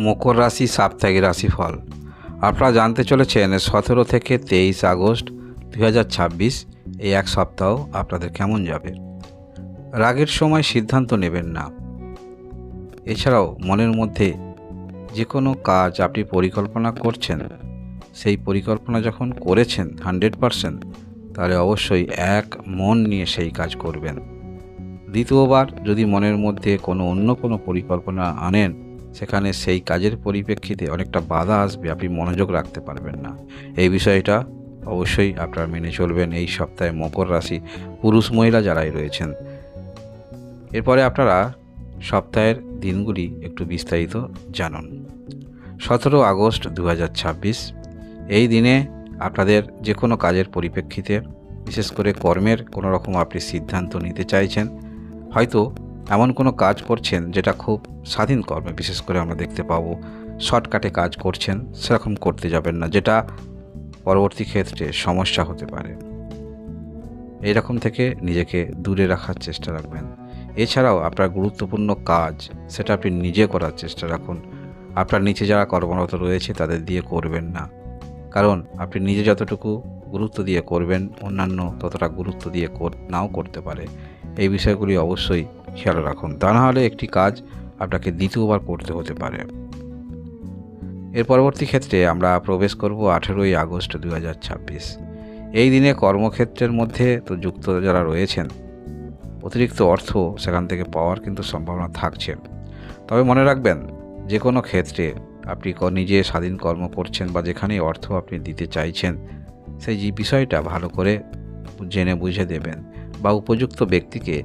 মকর রাশি সাপ্তাহিক রাশিফল আপনারা জানতে চলেছেন 17 থেকে 23 আগস্ট 2026 এই এক সপ্তাহ আপনাদের কেমন যাবে। রাগের সময় সিদ্ধান্ত নেবেন না। এছাড়াও মনের মধ্যে যে কোনো কাজ আপনি পরিকল্পনা করছেন, সেই পরিকল্পনা যখন করেছেন 100%, তাহলে অবশ্যই এক মন নিয়ে সেই কাজ করবেন। দ্বিতীয়বার যদি মনের মধ্যে অন্য কোনো পরিকল্পনা আনেন, সেখানে সেই কাজের পরিপ্রেক্ষিতে অনেকটা বাধা আসবে, আপনি মনোযোগ রাখতে পারবেন না। এই বিষয়টা অবশ্যই আপনারা মেনে চলবেন এই সপ্তাহে মকর রাশি পুরুষ মহিলা যারাই রয়েছেন। এরপরে আপনারা সপ্তাহের দিনগুলি একটু বিস্তারিত জানুন। 17 আগস্ট 2026 এই দিনে আপনাদের যে কোনো কাজের পরিপ্রেক্ষিতে, বিশেষ করে কর্মের কোনো রকম আপনি সিদ্ধান্ত নিতে চাইছেন, হয়তো এমন কোনো কাজ করছেন যেটা খুব স্বাধীন কর্মে, বিশেষ করে আমরা দেখতে পাবো শর্টকাটে কাজ করছেন, সেরকম করতে যাবেন না, যেটা পরবর্তী ক্ষেত্রে সমস্যা হতে পারে। এইরকম থেকে নিজেকে দূরে রাখার চেষ্টা রাখবেন। এছাড়াও আপনার গুরুত্বপূর্ণ কাজ সেটা আপনি নিজে করার চেষ্টা রাখুন। আপনার নিচে যারা কর্মরত রয়েছে তাদের দিয়ে করবেন না, কারণ আপনি নিজে যতটুকু গুরুত্ব দিয়ে করবেন, অন্যান্য ততটা গুরুত্ব দিয়ে নাও করতে পারে। এই বিষয়গুলি অবশ্যই খেয়াল রাখুন, তা নাহলে একটি কাজ আপনাকে দ্বিতীয়বার করতে হতে পারে। এর পরবর্তী ক্ষেত্রে আমরা প্রবেশ করব 18 আগস্ট 2026। এই দিনে কর্মক্ষেত্রের মধ্যে তো যুক্ত যারা রয়েছেন, অতিরিক্ত অর্থ সেখান থেকে পাওয়ার কিন্তু সম্ভাবনা থাকছে। তবে মনে রাখবেন, যে কোনো ক্ষেত্রে আপনি নিজে স্বাধীন কর্ম করছেন বা যেখানেই অর্থ আপনি দিতে চাইছেন, সেই বিষয়টা ভালো করে জেনে বুঝে দেবেন, বা উপযুক্ত ব্যক্তিকে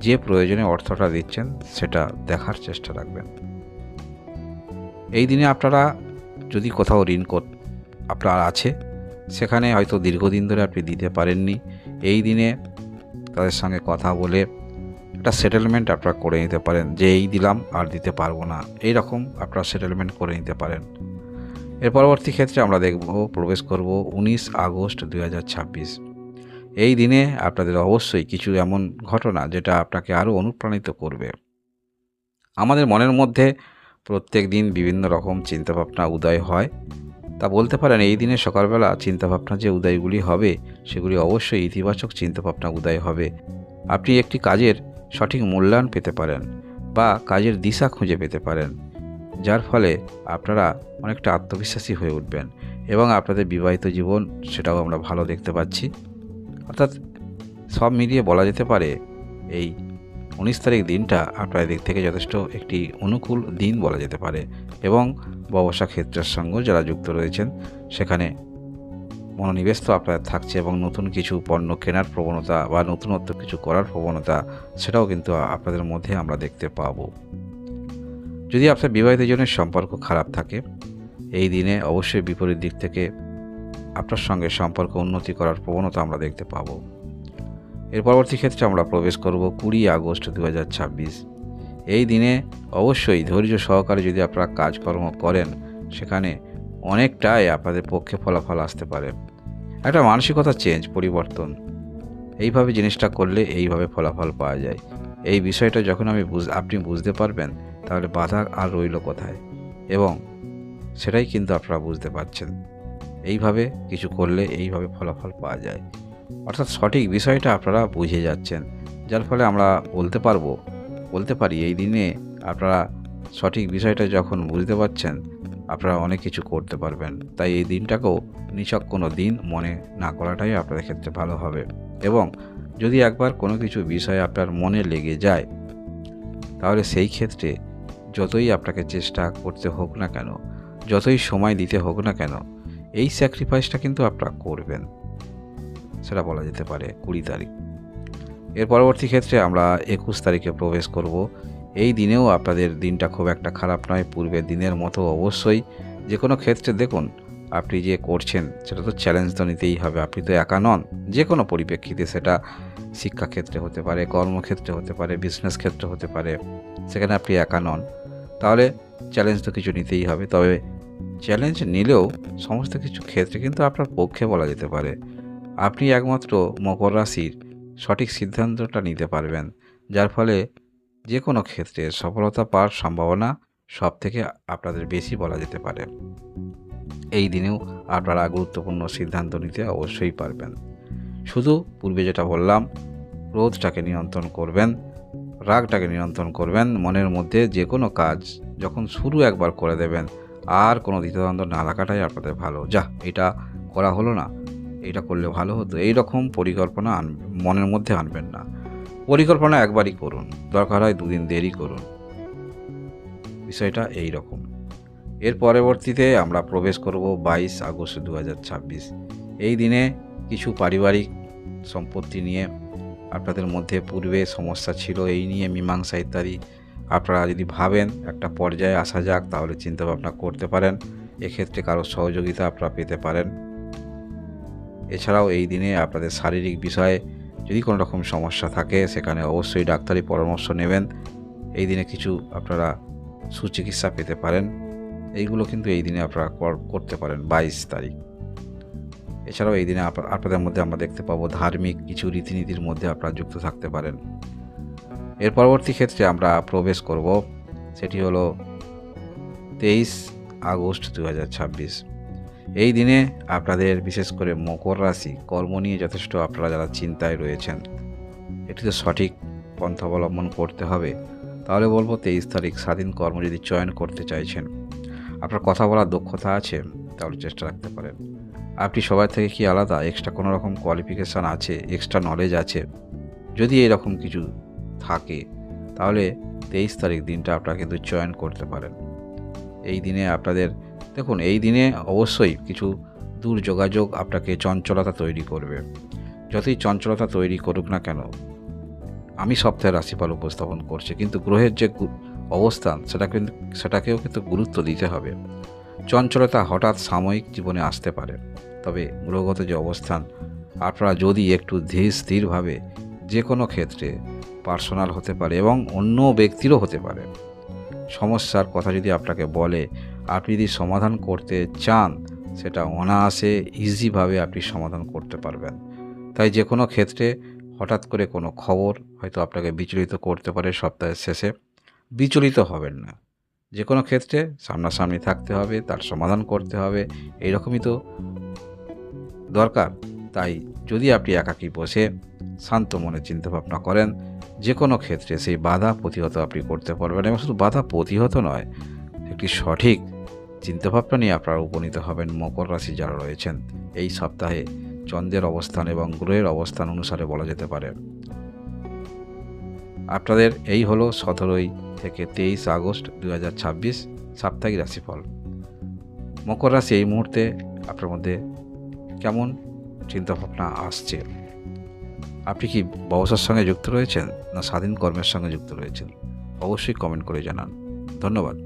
যে প্রয়োজনে অর্থটা দিচ্ছেন সেটা দেখার চেষ্টা রাখবেন। এই দিনে আপনারা যদি কোথাও ঋণ আপনার আছে, সেখানে হয়তো দীর্ঘদিন ধরে আপনি দিতে পারেননি, এই দিনে তাদের সঙ্গে কথা বলে একটা সেটেলমেন্ট আপনারা করে নিতে পারেন, যে এই দিলাম আর দিতে পারবো না, এই রকম আপনারা সেটেলমেন্ট করে নিতে পারেন। এর পরবর্তী ক্ষেত্রে আমরা প্রবেশ করব 19 আগস্ট 2026। এই দিনে আপনাদের অবশ্যই কিছু এমন ঘটনা যেটা আপনাকে আরও অনুপ্রাণিত করবে। আমাদের মনের মধ্যে প্রত্যেক দিন বিভিন্ন রকম চিন্তাভাবনা উদয় হয়, তা বলতে পারেন এই দিনে সকালবেলা চিন্তাভাবনা যে উদয়গুলি হবে, সেগুলি অবশ্যই ইতিবাচক চিন্তাভাবনা উদয় হবে। আপনি একটি কাজের সঠিক মূল্যায়ন পেতে পারেন, বা কাজের দিশা খুঁজে পেতে পারেন, যার ফলে আপনারা অনেকটা আত্মবিশ্বাসী হয়ে উঠবেন, এবং আপনাদের বিবাহিত জীবন সেটাও আমরা ভালো দেখতে পাচ্ছি। অর্থাৎ সব মিলিয়ে বলা যেতে পারে এই 19 তারিখ দিনটা আপনাদের দিক থেকে যথেষ্ট একটি অনুকূল দিন বলা যেতে পারে, এবং ব্যবসা ক্ষেত্রের সঙ্গে যারা যুক্ত রয়েছেন সেখানে মনোনিবেশ তো আপনাদের থাকছে, এবং নতুন কিছু পণ্য কেনার প্রবণতা বা নতুনত্ব কিছু করার প্রবণতা সেটাও কিন্তু আপনাদের মধ্যে আমরা দেখতে পাবো। যদি আপনার বিবাহিত জনের সম্পর্ক খারাপ থাকে, এই দিনে অবশ্যই বিপরীত দিক থেকে আপনার সঙ্গে সম্পর্ক উন্নতি করার প্রবণতা আমরা দেখতে পাবো। এর পরবর্তী ক্ষেত্রে আমরা প্রবেশ করব 20 আগস্ট 2026। এই দিনে অবশ্যই ধৈর্য সহকারে যদি আপনারা কাজকর্ম করেন, সেখানে অনেকটাই আপনাদের পক্ষে ফলাফল আসতে পারে। একটা মানসিকতা পরিবর্তন, এইভাবে জিনিসটা করলে এইভাবে ফলাফল পাওয়া যায়, এই বিষয়টা যখন আপনি বুঝতে পারবেন, তাহলে বাধা আর রইল কোথায়, এবং সেটাই কিন্তু আপনারা বুঝতে পারছেন। এইভাবে কিছু করলে এইভাবে ফলাফল পাওয়া যায়, অর্থাৎ সঠিক বিষয়টা আপনারা বুঝে যাচ্ছেন, যার ফলে আমরা বলতে পারি এই দিনে আপনারা সঠিক বিষয়টা যখন বুঝতে পারছেন, আপনারা অনেক কিছু করতে পারবেন। তাই এই দিনটাকেও নিছক কোনো দিন মনে না করাটাই আপনাদের ক্ষেত্রে ভালো হবে। এবং যদি একবার কোনো কিছু বিষয় আপনার মনে লেগে যায়, তাহলে সেই ক্ষেত্রে যতই আপনাকে চেষ্টা করতে হোক না কেন, যতই সময় দিতে হোক না কেন, এই স্যাক্রিফাইসটা কিন্তু আপনারা করবেন, সেটা বলা যেতে পারে 20 তারিখ। এর পরবর্তী ক্ষেত্রে আমরা 21 তারিখে প্রবেশ করব। এই দিনেও আপনাদের দিনটা খুব একটা খারাপ নয়, পূর্বের দিনের মতো। অবশ্যই যে কোনো ক্ষেত্রে দেখুন, আপনি যে করছেন সেটা তো চ্যালেঞ্জ তো নিতেই হবে, আপনি তো একা নন। যে কোনো পরিপ্রেক্ষিতে, সেটা শিক্ষাক্ষেত্রে হতে পারে, কর্মক্ষেত্রে হতে পারে, বিজনেস ক্ষেত্রে হতে পারে, সেখানে আপনি একা নন, তাহলে চ্যালেঞ্জ তো কিছু নিতেই হবে। তবে চ্যালেঞ্জ নিলেও সমস্ত কিছু ক্ষেত্রে কিন্তু আপনার পক্ষে বলা যেতে পারে। আপনি একমাত্র মকর রাশির সঠিক সিদ্ধান্তটা নিতে পারবেন, যার ফলে যে কোনো ক্ষেত্রে সফলতা পাওয়ার সম্ভাবনা সব থেকে আপনাদের বেশি বলা যেতে পারে। এই দিনেও আপনারা গুরুত্বপূর্ণ সিদ্ধান্ত নিতে অবশ্যই পারবেন। শুধু পূর্বে যেটা বললাম, ক্রোধটাকে নিয়ন্ত্রণ করবেন, রাগটাকে নিয়ন্ত্রণ করবেন। মনের মধ্যে যে কোনো কাজ যখন শুরু একবার করে দেবেন, আর কোনো দ্বিধাদ্বন্দ্ব না লাগাটাই আপনাদের ভালো। এটা করা হলো না, এটা করলে ভালো হতো, এই রকম পরিকল্পনা মনের মধ্যে আনবেন না। পরিকল্পনা একবারই করুন, দরকার হয় 2 দিন দেরি করুন। বিষয়টা এই রকম। এর পরবর্তীতে আমরা প্রবেশ করব 22 আগস্ট 2026। এই দিনে কিছু পারিবারিক সম্পত্তি নিয়ে আপনাদের মধ্যে পূর্বে সমস্যা ছিল, এই নিয়ে মীমাংসা ইত্যাদি আপনারা যদি ভাবেন একটা পর্যায়ে আসা যাক, তাহলে চিন্তাভাবনা করতে পারেন। এক্ষেত্রে কারো সহযোগিতা আপনারা পেতে পারেন। এছাড়াও এই দিনে আপনাদের শারীরিক বিষয়ে যদি কোনো রকম সমস্যা থাকে, সেখানে অবশ্যই ডাক্তারি পরামর্শ নেবেন। এই দিনে কিছু আপনারা সুচিকিৎসা পেতে পারেন। এইগুলো কিন্তু এই দিনে আপনারা করতে পারেন 22 তারিখ। এছাড়াও এই দিনে আপনাদের মধ্যে আমরা দেখতে পাবো ধার্মিক কিছু রীতিনীতির মধ্যে আপনারা যুক্ত থাকতে পারেন। এর পরবর্তী ক্ষেত্রে আমরা প্রবেশ করব, সেটি হলো 23 আগস্ট 2026। এই দিনে আপনাদের বিশেষ করে মকর রাশি, কর্ম নিয়ে যথেষ্ট আপনারা যারা চিন্তায় রয়েছেন, এটিতে সঠিক পন্থা অবলম্বন করতে হবে। তাহলে বলবো 23 তারিখ স্বাধীন কর্ম যদি চয়ন করতে চাইছেন, আপনার কথা বলার দক্ষতা আছে, তাহলে চেষ্টা রাখতে পারেন। আপনি সবার থেকে কি আলাদা, এক্সট্রা কোনো রকম কোয়ালিফিকেশান আছে, এক্সট্রা নলেজ আছে, যদি এরকম কিছু থাকে, তাহলে 23 তারিখ দিনটা আপনারা কিন্তু চয়ন করতে পারেন। এই দিনে আপনাদের দেখুন, এই দিনে অবশ্যই কিছু দূর যোগাযোগ আপনাকে চঞ্চলতা তৈরি করবে। যতই চঞ্চলতা তৈরি করুক না কেন, আমি সপ্তাহের রাশিফল উপস্থাপন করছি, কিন্তু গ্রহের যে অবস্থান সেটাকেও কিন্তু গুরুত্ব দিতে হবে। চঞ্চলতা হঠাৎ সাময়িক জীবনে আসতে পারে, তবে গ্রহগত যে অবস্থান, আপনারা যদি একটু ধীর স্থিরভাবে, যে কোনো ক্ষেত্রে পার্সোনাল হতে পারে এবং অন্য ব্যক্তিরও হতে পারে, সমস্যার কথা যদি আপনাকে বলে, আপনি যদি সমাধান করতে চান, সেটা অনায়াসে ইজিভাবে আপনি সমাধান করতে পারবেন। তাই যে কোনো ক্ষেত্রে হঠাৎ করে কোনো খবর হয়তো আপনাকে বিচলিত করতে পারে সপ্তাহের শেষে, বিচলিত হবেন না। যে কোনো ক্ষেত্রে সামনাসামনি থাকতে হবে, তার সমাধান করতে হবে, এইরকমই তো দরকার। তাই যদি আপনি একাকী বসে শান্ত মনে চিন্তাভাবনা করেন, যে কোনো ক্ষেত্রে সেই বাধা প্রতিহত আপনি করতে পারবেন, এবং শুধু বাধা প্রতিহত নয়, একটি সঠিক চিন্তাভাবনা নিয়ে আপনারা উপনীত হবেন। মকর রাশি যারা রয়েছেন, এই সপ্তাহে চন্দ্রের অবস্থান এবং গ্রহের অবস্থান অনুসারে বলা যেতে পারে আপনাদের এই হলো 17 থেকে 23 আগস্ট 2026 সাপ্তাহিক রাশিফল। মকর রাশি এই মুহূর্তে আপনার মধ্যে কেমন চিন্তাভাবনা আসছে? আপনি কি ব্যবসার সঙ্গে যুক্ত রয়েছেন, না স্বাধীন কর্মের সঙ্গে যুক্ত রয়েছেন? অবশ্যই কমেন্ট করে জানান। ধন্যবাদ।